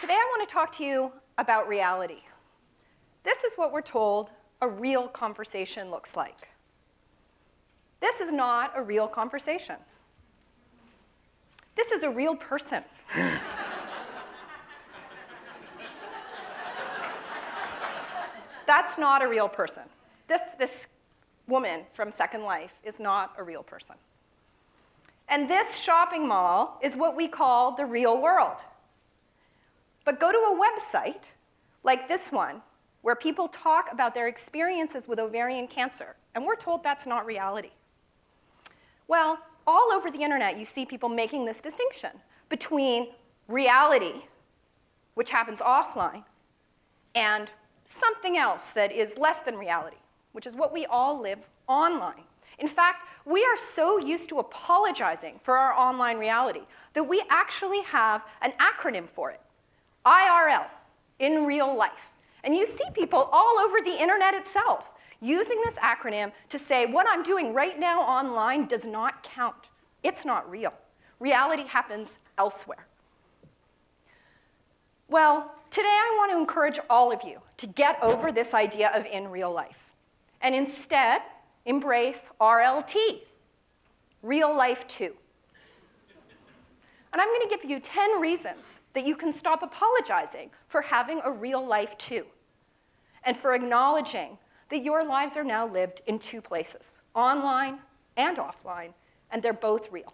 Today I want to talk to you about reality. This is what we're told a real conversation looks like. This is not a real conversation. This is a real person. That's not a real person. This woman from Second Life is not a real person. And this shopping mall is what we call the real world. But go to a website like this one, where people talk about their experiences with ovarian cancer, and we're told that's not reality. Well, all over the internet, you see people making this distinction between reality, which happens offline, and something else that is less than reality, which is what we all live online. In fact, we are so used to apologizing for our online reality that we actually have an acronym for it, IRL, in real life. And you see people all over the internet itself using this acronym to say, what I'm doing right now online does not count. It's not real. Reality happens elsewhere. Well, today I want to encourage all of you to get over this idea of in real life, and instead embrace RLT, real life too. And I'm going to give you 10 reasons that you can stop apologizing for having a real life too, and for acknowledging that your lives are now lived in two places, online and offline, and they're both real.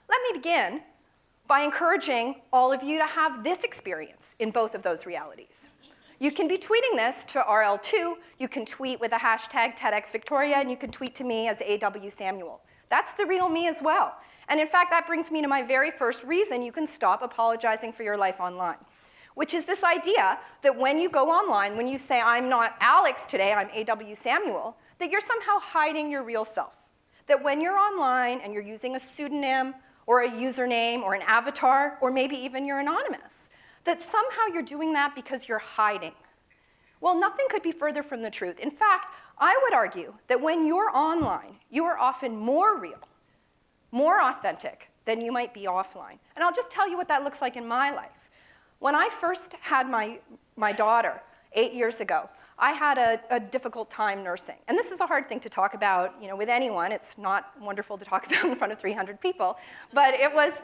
Let me begin by encouraging all of you to have this experience in both of those realities. You can be tweeting this to RL2, you can tweet with the hashtag TEDxVictoria, and you can tweet to me as AW Samuel. That's the real me as well. And in fact, that brings me to my very first reason you can stop apologizing for your life online, which is this idea that when you go online, when you say, I'm not Alex today, I'm AW Samuel, that you're somehow hiding your real self. That when you're online and you're using a pseudonym or a username or an avatar, or maybe even you're anonymous, that somehow you're doing that because you're hiding. Well, nothing could be further from the truth. In fact, I would argue that when you're online, you are often more real, more authentic than you might be offline. And I'll just tell you what that looks like in my life. When I first had my daughter 8 years ago, I had a difficult time nursing. And this is a hard thing to talk about, with anyone. It's not wonderful to talk about in front of 300 people. But it was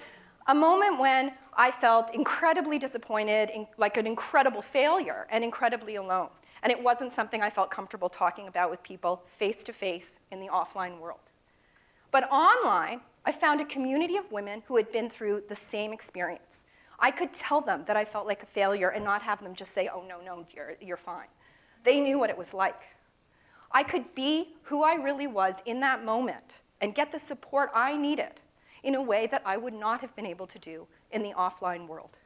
a moment when I felt incredibly disappointed, like an incredible failure, and incredibly alone. And it wasn't something I felt comfortable talking about with people face-to-face in the offline world. But online, I found a community of women who had been through the same experience. I could tell them that I felt like a failure and not have them just say, oh, no, dear, you're fine. They knew what it was like. I could be who I really was in that moment and get the support I needed in a way that I would not have been able to do in the offline world.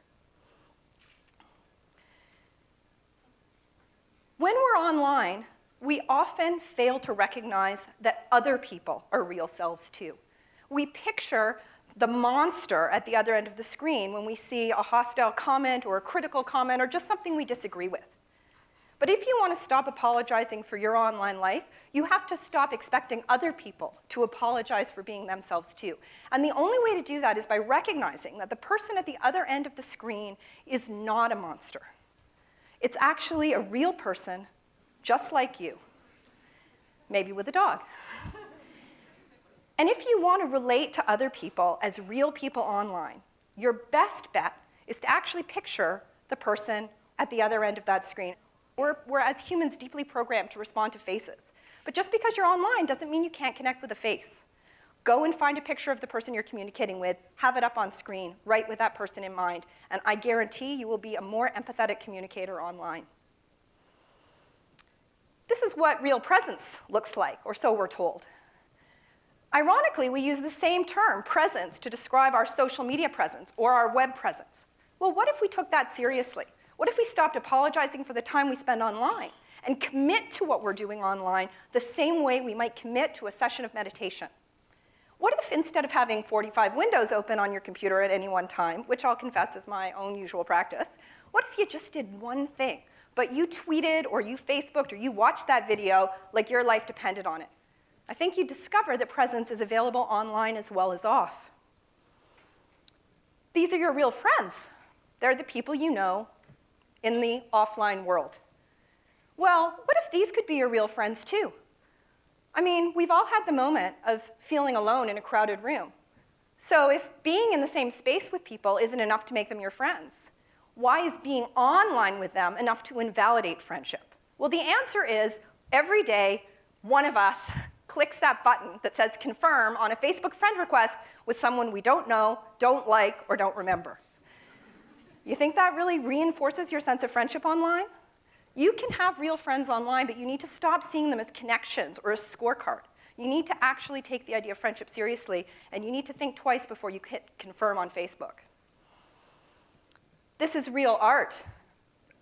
When we're online, we often fail to recognize that other people are real selves too. We picture the monster at the other end of the screen when we see a hostile comment or a critical comment or just something we disagree with. But if you want to stop apologizing for your online life, you have to stop expecting other people to apologize for being themselves too. And the only way to do that is by recognizing that the person at the other end of the screen is not a monster. It's actually a real person just like you, maybe with a dog. And if you want to relate to other people as real people online, your best bet is to actually picture the person at the other end of that screen. We're as humans deeply programmed to respond to faces. But just because you're online doesn't mean you can't connect with a face. Go and find a picture of the person you're communicating with, have it up on screen, right with that person in mind, and I guarantee you will be a more empathetic communicator online. This is what real presence looks like, or so we're told. Ironically, we use the same term, presence, to describe our social media presence or our web presence. Well, what if we took that seriously? What if we stopped apologizing for the time we spend online and commit to what we're doing online the same way we might commit to a session of meditation? What if instead of having 45 windows open on your computer at any one time, which I'll confess is my own usual practice, what if you just did one thing, but you tweeted or you Facebooked or you watched that video like your life depended on it? I think you'd discover that presence is available online as well as off. These are your real friends. They're the people you know in the offline world. Well, what if these could be your real friends too? I mean, we've all had the moment of feeling alone in a crowded room. So if being in the same space with people isn't enough to make them your friends, why is being online with them enough to invalidate friendship? Well, the answer is every day, one of us clicks that button that says confirm on a Facebook friend request with someone we don't know, don't like, or don't remember. You think that really reinforces your sense of friendship online? You can have real friends online, but you need to stop seeing them as connections or a scorecard. You need to actually take the idea of friendship seriously, and you need to think twice before you hit confirm on Facebook. This is real art.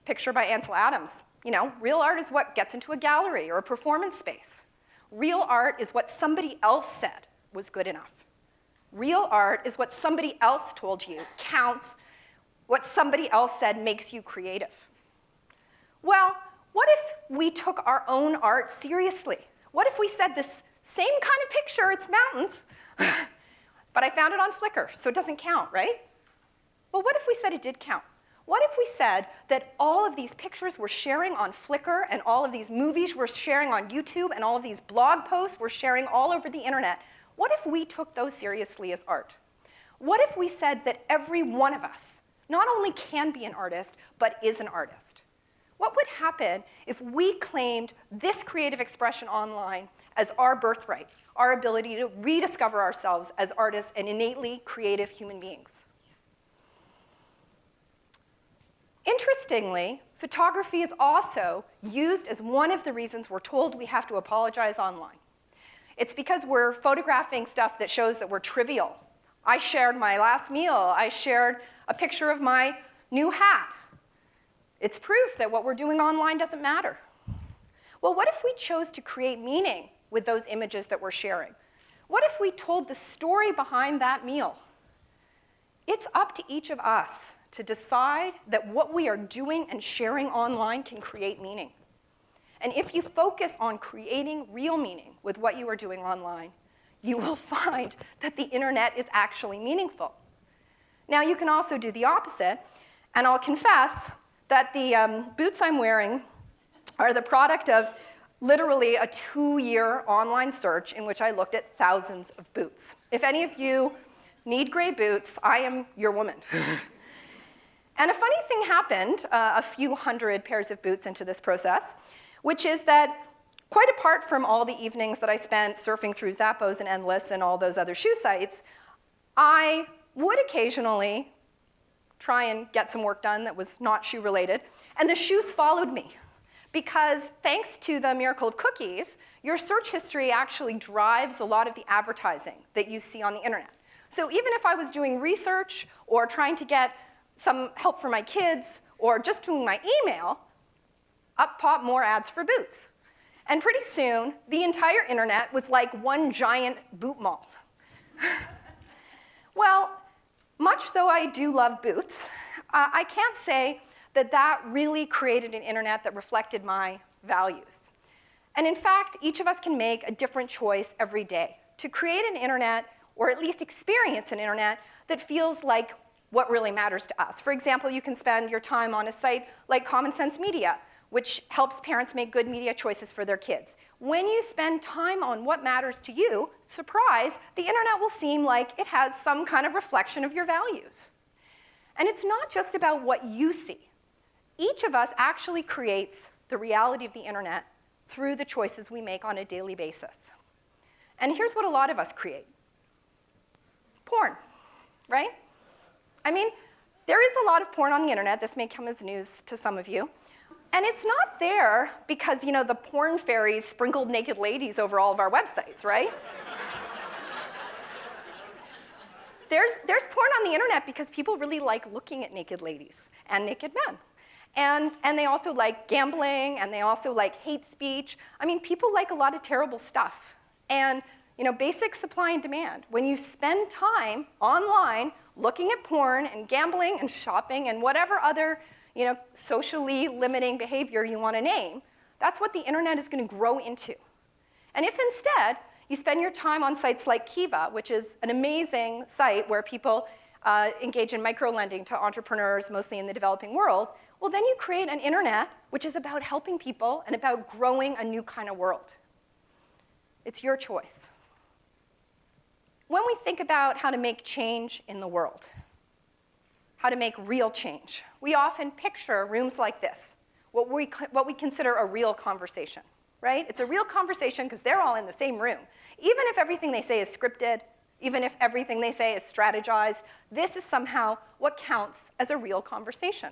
Picture by Ansel Adams. You know, real art is what gets into a gallery or a performance space. Real art is what somebody else said was good enough. Real art is what somebody else told you counts, what somebody else said makes you creative. Well, what if we took our own art seriously? What if we said this same kind of picture, it's mountains, but I found it on Flickr, so it doesn't count, right? Well, what if we said it did count? What if we said that all of these pictures we're sharing on Flickr and all of these movies we're sharing on YouTube and all of these blog posts we're sharing all over the internet, what if we took those seriously as art? What if we said that every one of us not only can be an artist, but is an artist? What would happen if we claimed this creative expression online as our birthright, our ability to rediscover ourselves as artists and innately creative human beings? Interestingly, photography is also used as one of the reasons we're told we have to apologize online. It's because we're photographing stuff that shows that we're trivial. I shared my last meal. I shared a picture of my new hat. It's proof that what we're doing online doesn't matter. Well, what if we chose to create meaning with those images that we're sharing? What if we told the story behind that meal? It's up to each of us to decide that what we are doing and sharing online can create meaning. And if you focus on creating real meaning with what you are doing online, you will find that the internet is actually meaningful. Now, you can also do the opposite, and I'll confess that the boots I'm wearing are the product of literally a 2-year online search in which I looked at thousands of boots. If any of you need gray boots, I am your woman. And a funny thing happened a few hundred pairs of boots into this process, which is that quite apart from all the evenings that I spent surfing through Zappos and Endless and all those other shoe sites, I would occasionally try and get some work done that was not shoe-related, and the shoes followed me. Because thanks to the miracle of cookies, your search history actually drives a lot of the advertising that you see on the internet. So even if I was doing research or trying to get some help for my kids or just doing my email, up pop more ads for boots. And pretty soon, the entire internet was like one giant boot mall. Well, much though I do love boots, I can't say that that really created an internet that reflected my values. And in fact, each of us can make a different choice every day to create an internet, or at least experience an internet, that feels like what really matters to us. For example, you can spend your time on a site like Common Sense Media, which helps parents make good media choices for their kids. When you spend time on what matters to you, surprise, the internet will seem like it has some kind of reflection of your values. And it's not just about what you see. Each of us actually creates the reality of the internet through the choices we make on a daily basis. And here's what a lot of us create. Porn, right? I mean, there is a lot of porn on the internet. This may come as news to some of you. And it's not there because, you know, the porn fairies sprinkled naked ladies over all of our websites, right? There's porn on the internet because people really like looking at naked ladies and naked men. And they also like gambling, and they also like hate speech. I mean, people like a lot of terrible stuff. And, you know, basic supply and demand. When you spend time online looking at porn and gambling and shopping and whatever other, you know, socially limiting behavior you want to name, that's what the internet is going to grow into. And if instead you spend your time on sites like Kiva, which is an amazing site where people engage in micro-lending to entrepreneurs, mostly in the developing world, well, then you create an internet which is about helping people and about growing a new kind of world. It's your choice. When we think about how to make change in the world, how to make real change, we often picture rooms like this, what we consider a real conversation, right? It's a real conversation because they're all in the same room. Even if everything they say is scripted, even if everything they say is strategized, this is somehow what counts as a real conversation.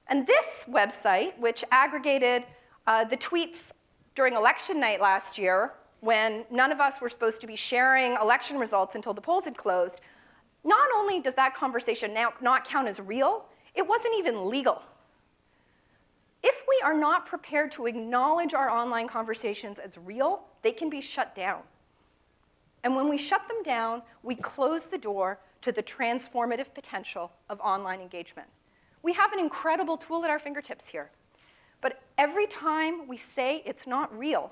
And this website, which aggregated the tweets during election night last year, when none of us were supposed to be sharing election results until the polls had closed, not only does that conversation now not count as real, it wasn't even legal. If we are not prepared to acknowledge our online conversations as real, they can be shut down. And when we shut them down, we close the door to the transformative potential of online engagement. We have an incredible tool at our fingertips here. But every time we say it's not real,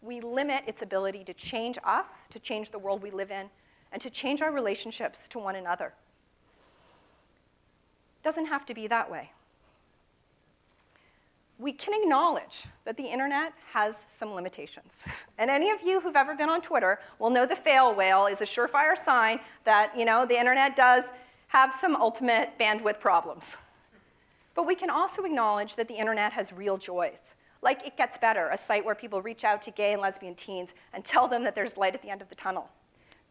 we limit its ability to change us, to change the world we live in, and to change our relationships to one another. It doesn't have to be that way. We can acknowledge that the internet has some limitations. And any of you who've ever been on Twitter will know the fail whale is a surefire sign that, the internet does have some ultimate bandwidth problems. But we can also acknowledge that the internet has real joys. Like It Gets Better, a site where people reach out to gay and lesbian teens and tell them that there's light at the end of the tunnel.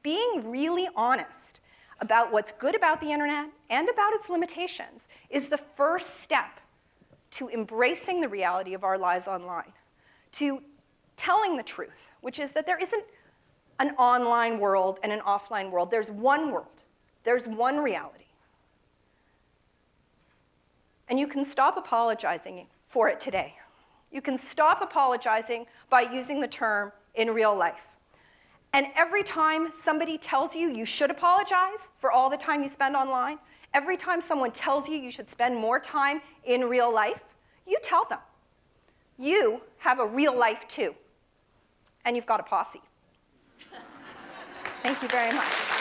Being really honest about what's good about the internet and about its limitations is the first step to embracing the reality of our lives online, to telling the truth, which is that there isn't an online world and an offline world. There's one world. There's one reality. And you can stop apologizing for it today. You can stop apologizing by using the term in real life. And every time somebody tells you you should apologize for all the time you spend online, every time someone tells you you should spend more time in real life, you tell them. You have a real life too. And you've got a posse. Thank you very much.